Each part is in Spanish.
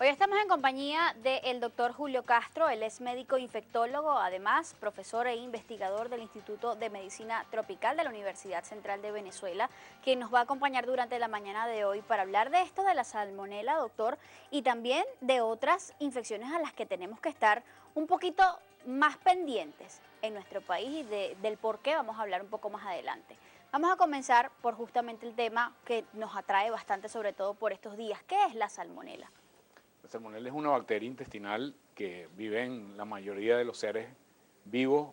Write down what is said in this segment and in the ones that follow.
Hoy estamos en compañía del doctor Julio Castro. Él es médico infectólogo, además profesor e investigador del Instituto de Medicina Tropical de la Universidad Central de Venezuela, quien nos va a acompañar durante la mañana de hoy para hablar de esto de la salmonela, doctor, y también de otras infecciones a las que tenemos que estar un poquito más pendientes en nuestro país y del por qué vamos a hablar un poco más adelante. Vamos a comenzar por justamente el tema que nos atrae bastante, sobre todo por estos días. ¿Qué es la salmonela? La salmonela es una bacteria intestinal que vive en la mayoría de los seres vivos,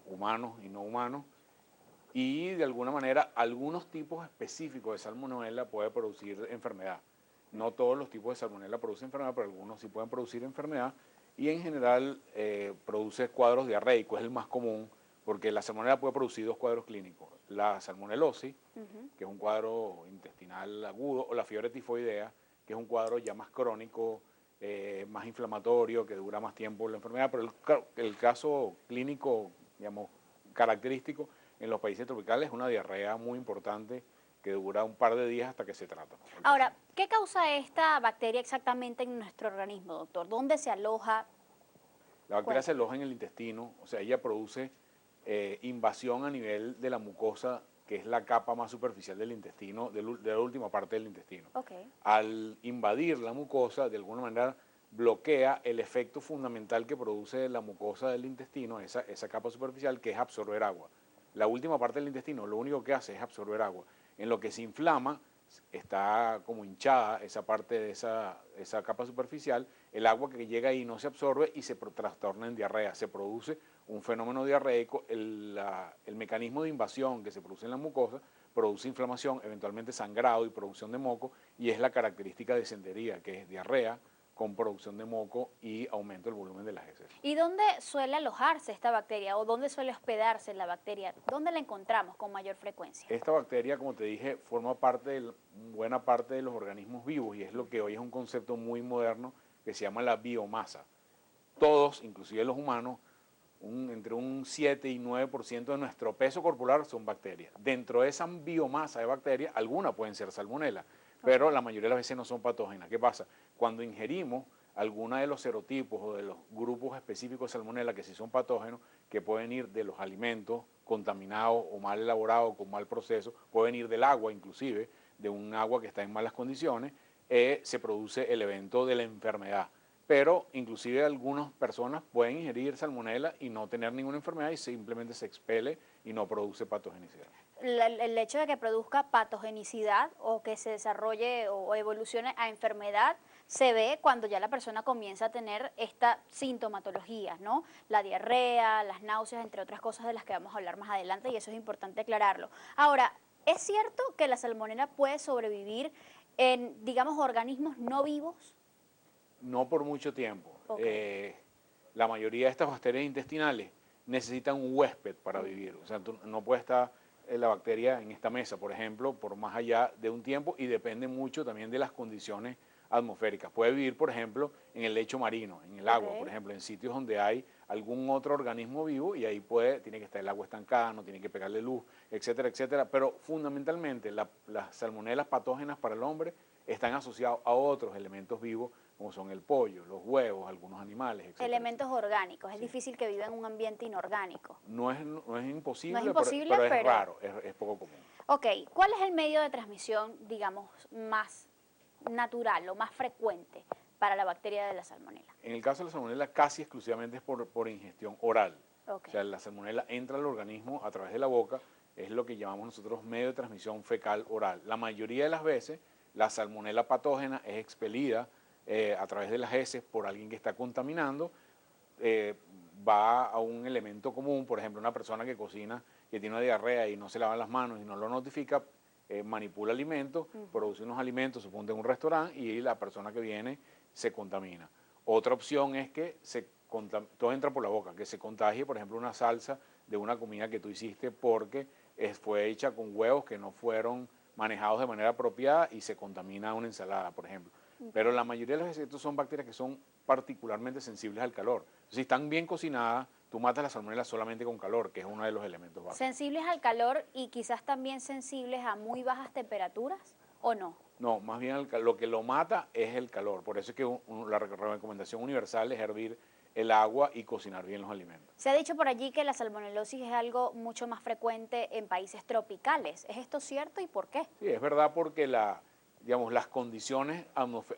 humanos y no humanos, y de alguna manera algunos tipos específicos de salmonela pueden producir enfermedad. No todos los tipos de salmonela producen enfermedad, pero algunos sí pueden producir enfermedad, y en general produce cuadros diarreicos, es el más común, porque la salmonela puede producir dos cuadros clínicos: la salmonelosis, que es un cuadro intestinal agudo, o la fiebre tifoidea, que es un cuadro ya más crónico, más inflamatorio, que dura más tiempo la enfermedad, pero el caso clínico, digamos, característico en los países tropicales es una diarrea muy importante que dura un par de días hasta que se trata. Ahora, ¿qué causa esta bacteria exactamente en nuestro organismo, doctor? ¿Dónde se aloja? La bacteria se aloja en el intestino, o sea, ella produce invasión a nivel de la mucosa, que es la capa más superficial del intestino, de la última parte del intestino. Okay. Al invadir la mucosa, de alguna manera bloquea el efecto fundamental que produce la mucosa del intestino, esa capa superficial, que es absorber agua. La última parte del intestino lo único que hace es absorber agua. En lo que se inflama, está como hinchada esa parte de esa capa superficial, el agua que llega ahí no se absorbe y se trastorna en diarrea, se produce un fenómeno diarreico. El mecanismo de invasión que se produce en la mucosa produce inflamación, eventualmente sangrado y producción de moco, y es la característica de disentería, que es diarrea con producción de moco y aumento del volumen de las heces. ¿Y dónde suele alojarse esta bacteria o dónde suele hospedarse la bacteria? ¿Dónde la encontramos con mayor frecuencia? Esta bacteria, como te dije, forma parte de buena parte de los organismos vivos, y es lo que hoy es un concepto muy moderno que se llama la biomasa. Todos, inclusive los humanos, entre un 7 y 9% de nuestro peso corporal son bacterias. Dentro de esa biomasa de bacterias, algunas pueden ser salmonela, pero la mayoría de las veces no son patógenas. ¿Qué pasa? Cuando ingerimos alguna de los serotipos o de los grupos específicos de salmonela, que sí son patógenos, que pueden ir de los alimentos contaminados o mal elaborados, con mal proceso, pueden ir del agua inclusive, de un agua que está en malas condiciones, se produce el evento de la enfermedad. Pero inclusive algunas personas pueden ingerir salmonela y no tener ninguna enfermedad y simplemente se expele y no produce patogenicidad. El hecho de que produzca patogenicidad o que se desarrolle o evolucione a enfermedad se ve cuando ya la persona comienza a tener esta sintomatología, ¿no? La diarrea, las náuseas, entre otras cosas de las que vamos a hablar más adelante, y eso es importante aclararlo. Ahora, ¿es cierto que la salmonela puede sobrevivir en, digamos, organismos no vivos? No por mucho tiempo. Okay. La mayoría de estas bacterias intestinales necesitan un huésped para vivir. O sea, tú no puede estar la bacteria en esta mesa, por ejemplo, por más allá de un tiempo, y depende mucho también de las condiciones atmosféricas. Puede vivir, por ejemplo, en el lecho marino, en el agua, por ejemplo, en sitios donde hay algún otro organismo vivo, y ahí tiene que estar el agua estancada, no tiene que pegarle luz, etcétera, etcétera. Pero fundamentalmente las salmonelas patógenas para el hombre están asociadas a otros elementos vivos, como son el pollo, los huevos, algunos animales, etcétera. Elementos orgánicos, es Sí. difícil que viva en un ambiente inorgánico. No es imposible, No es imposible, pero es raro, es poco común. Ok, ¿cuál es el medio de transmisión, digamos, más natural o más frecuente para la bacteria de la salmonela? En el caso de la salmonela, casi exclusivamente es por ingestión oral. Okay. O sea, la salmonela entra al organismo a través de la boca, es lo que llamamos nosotros medio de transmisión fecal oral. La mayoría de las veces, la salmonela patógena es expelida a través de las heces por alguien que está contaminando, va a un elemento común, por ejemplo, una persona que cocina, que tiene una diarrea y no se lava las manos y no lo notifica, manipula alimentos, produce unos alimentos, suponte en un restaurante, y la persona que viene se contamina. Otra opción es que todo entra por la boca, que se contagie, por ejemplo, una salsa de una comida que tú hiciste porque fue hecha con huevos que no fueron manejados de manera apropiada y se contamina una ensalada, por ejemplo. Pero la mayoría de los estos son bacterias que son particularmente sensibles al calor. Si están bien cocinadas, tú matas la salmonela solamente con calor, que es uno de los elementos básicos. ¿Sensibles al calor y quizás también sensibles a muy bajas temperaturas o no? No, más bien lo que lo mata es el calor. Por eso es que la recomendación universal es hervir el agua y cocinar bien los alimentos. Se ha dicho por allí que la salmonelosis es algo mucho más frecuente en países tropicales. ¿Es esto cierto y por qué? Sí, es verdad porque digamos, las condiciones,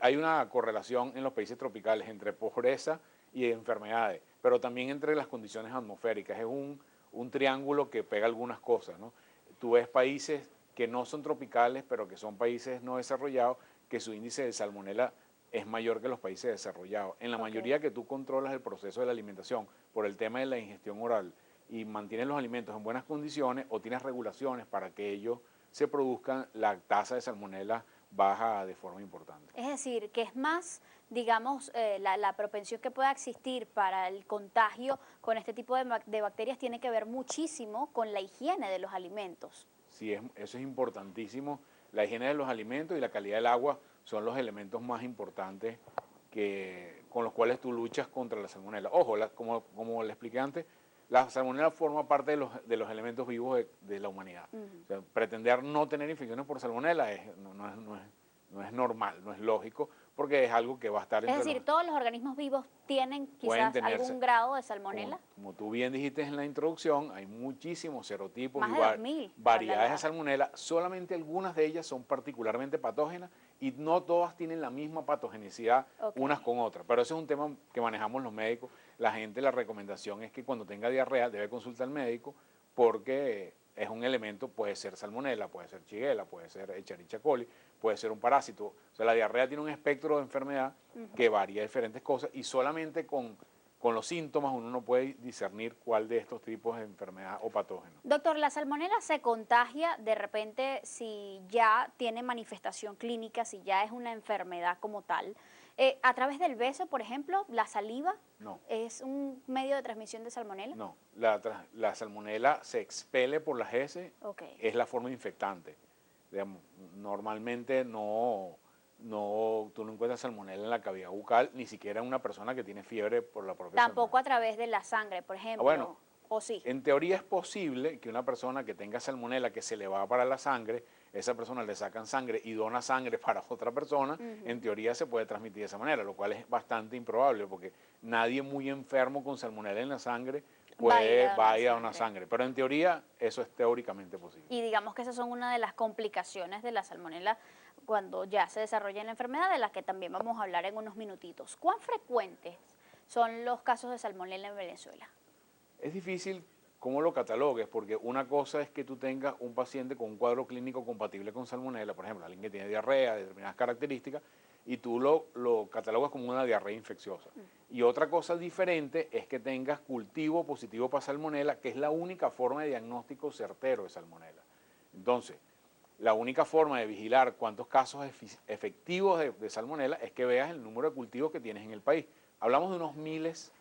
hay una correlación en los países tropicales entre pobreza y enfermedades, pero también entre las condiciones atmosféricas. Es un triángulo que pega algunas cosas, ¿no? Tú ves países que no son tropicales, pero que son países no desarrollados, que su índice de salmonela es mayor que los países desarrollados. En la mayoría que tú controlas el proceso de la alimentación por el tema de la ingestión oral y mantienes los alimentos en buenas condiciones o tienes regulaciones para que ellos se produzcan, la tasa de salmonela baja de forma importante. Es decir, que es más, digamos, la propensión que pueda existir para el contagio con este tipo de bacterias tiene que ver muchísimo con la higiene de los alimentos. Sí, eso es importantísimo. La higiene de los alimentos y la calidad del agua son los elementos más importantes con los cuales tú luchas contra la salmonela. Ojo, como le expliqué antes, la salmonela forma parte de los elementos vivos de la humanidad. O sea, pretender no tener infecciones por salmonela no es normal, no es lógico, porque es algo que va a estar Es decir, todos los organismos vivos tienen pueden quizás algún grado de salmonela. Como tú bien dijiste en la introducción, hay muchísimos serotipos Más y de 2000, variedades de salmonela, solamente algunas de ellas son particularmente patógenas y no todas tienen la misma patogenicidad unas con otras. Pero ese es un tema que manejamos los médicos. La recomendación es que cuando tenga diarrea debe consultar al médico porque es un elemento, puede ser salmonela, puede ser shigella, puede ser Escherichia coli, puede ser un parásito. O sea, la diarrea tiene un espectro de enfermedad que varía diferentes cosas y solamente con los síntomas uno no puede discernir cuál de estos tipos de enfermedad o patógeno. Doctor, ¿la salmonela se contagia de repente si ya tiene manifestación clínica, si ya es una enfermedad como tal? ¿A través del beso, por ejemplo, la saliva? No. ¿Es un medio de transmisión de salmonela? No, la salmonela se expele por las heces, es la forma infectante. Digamos, normalmente tú no encuentras salmonela en la cavidad bucal, ni siquiera en una persona que tiene fiebre por la propia Tampoco a través de la sangre, por ejemplo. Bueno, ¿o sí? En teoría es posible que una persona que tenga salmonela, que se le va para la sangre, esa persona le sacan sangre y dona sangre para otra persona, en teoría se puede transmitir de esa manera, lo cual es bastante improbable porque nadie muy enfermo con salmonela en la sangre va a ir a donar sangre. Pero en teoría eso es teóricamente posible. Y digamos que esas son una de las complicaciones de la salmonela cuando ya se desarrolla la enfermedad, de las que también vamos a hablar en unos minutitos. ¿Cuán frecuentes son los casos de salmonela en Venezuela? Es difícil cómo lo catalogues, porque una cosa es que tú tengas un paciente con un cuadro clínico compatible con salmonela, por ejemplo, alguien que tiene diarrea, de determinadas características, y tú lo catalogas como una diarrea infecciosa. Y otra cosa diferente es que tengas cultivo positivo para salmonela, que es la única forma de diagnóstico certero de salmonela. Entonces, la única forma de vigilar cuántos casos efectivos de salmonela es que veas el número de cultivos que tienes en el país. Hablamos de unos miles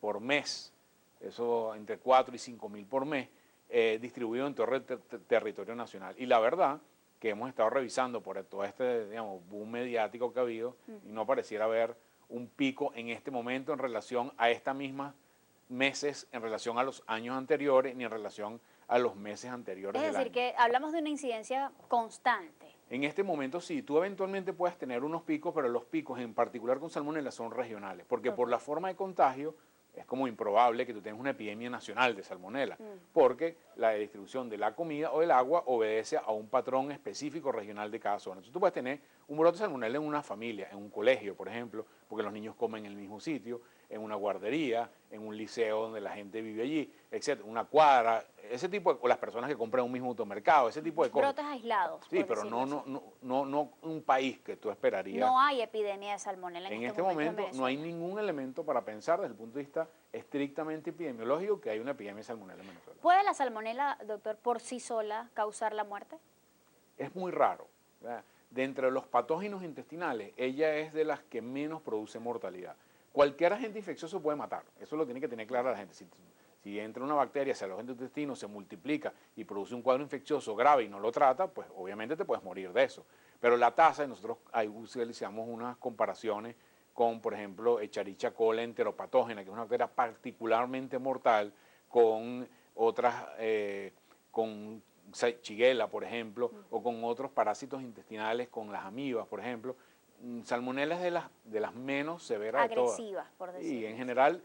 por mes, eso entre 4 y 5 mil por mes, distribuido en todo el territorio nacional. Y la verdad que hemos estado revisando por todo este, digamos, boom mediático que ha habido y no pareciera haber un pico en este momento en relación a estas mismas meses, en relación a los años anteriores, ni en relación a los meses anteriores del año. Es decir, que hablamos de una incidencia constante. En este momento sí, tú eventualmente puedes tener unos picos, pero los picos en particular con salmonella son regionales, porque por la forma de contagio es como improbable que tú tengas una epidemia nacional de salmonela, porque la distribución de la comida o del agua obedece a un patrón específico regional de cada zona. Entonces tú puedes tener un brote de salmonela en una familia, en un colegio, por ejemplo, porque los niños comen en el mismo sitio, en una guardería, en un liceo donde la gente vive allí, etcétera, una cuadra, ese tipo de, o las personas que compran un mismo automercado, ese tipo de cosas. Brotes aislados. Sí, pero no un país que tú esperarías. No hay epidemia de salmonela en este momento no hay ningún elemento para pensar desde el punto de vista estrictamente epidemiológico que hay una epidemia de salmonela en Venezuela. ¿Puede la salmonela, doctor, por sí sola causar la muerte? Es muy raro, ¿verdad? De entre los patógenos intestinales, ella es de las que menos produce mortalidad. Cualquier agente infeccioso puede matar, eso lo tiene que tener clara la gente. Si entra una bacteria, se aloja en tu intestino, se multiplica y produce un cuadro infeccioso grave y no lo trata, pues obviamente te puedes morir de eso. Pero la tasa, nosotros ahí utilizamos unas comparaciones con, por ejemplo, Escherichia coli enteropatógena, que es una bacteria particularmente mortal, con otras, con Shigella, por ejemplo, o con otros parásitos intestinales, con las amibas, por ejemplo. Salmonella es de las menos severas de todas. Agresivas, por decirlo. Y en general,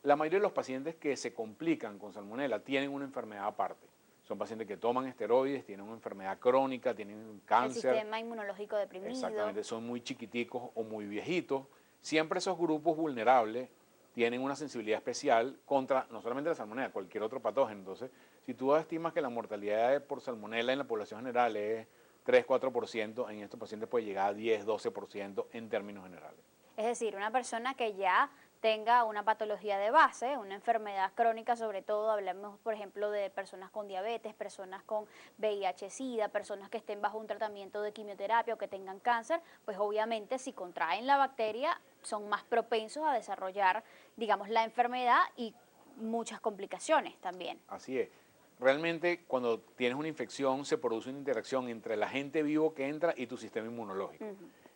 la mayoría de los pacientes que se complican con salmonella tienen una enfermedad aparte. Son pacientes que toman esteroides, tienen una enfermedad crónica, tienen un cáncer. El sistema inmunológico deprimido. Exactamente, son muy chiquiticos o muy viejitos. Siempre esos grupos vulnerables tienen una sensibilidad especial contra no solamente la salmonella, cualquier otro patógeno. Entonces, si tú estimas que la mortalidad por salmonella en la población general es 3-4%, en estos pacientes puede llegar a 10-12% en términos generales. Es decir, una persona que ya tenga una patología de base, una enfermedad crónica, sobre todo hablamos, por ejemplo, de personas con diabetes, personas con VIH-Sida, personas que estén bajo un tratamiento de quimioterapia o que tengan cáncer, pues obviamente si contraen la bacteria son más propensos a desarrollar, digamos, la enfermedad y muchas complicaciones también. Así es. Realmente cuando tienes una infección se produce una interacción entre el agente vivo que entra y tu sistema inmunológico.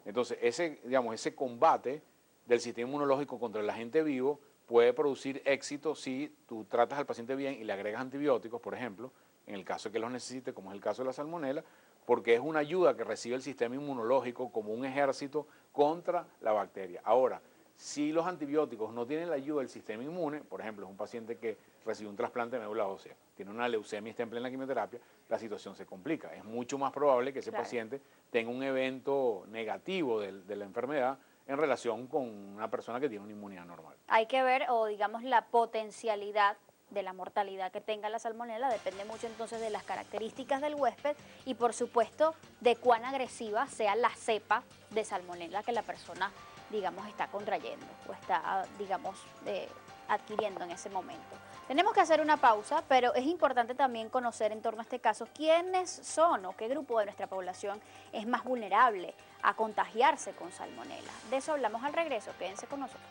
Entonces, ese combate del sistema inmunológico contra el agente vivo puede producir éxito si tú tratas al paciente bien y le agregas antibióticos, por ejemplo, en el caso de que los necesite, como es el caso de la salmonela, porque es una ayuda que recibe el sistema inmunológico como un ejército contra la bacteria. Ahora, si los antibióticos no tienen la ayuda del sistema inmune, por ejemplo, es un paciente que recibe un trasplante de médula ósea, tiene una leucemia y está en plena quimioterapia, la situación se complica. Es mucho más probable que ese paciente tenga un evento negativo de la enfermedad en relación con una persona que tiene una inmunidad normal. Hay que ver, o digamos, la potencialidad de la mortalidad que tenga la salmonela, depende mucho entonces de las características del huésped y por supuesto de cuán agresiva sea la cepa de salmonela que la persona, digamos, está contrayendo o está, digamos, adquiriendo en ese momento. Tenemos que hacer una pausa, pero es importante también conocer en torno a este caso quiénes son o qué grupo de nuestra población es más vulnerable a contagiarse con salmonela. De eso hablamos al regreso, quédense con nosotros.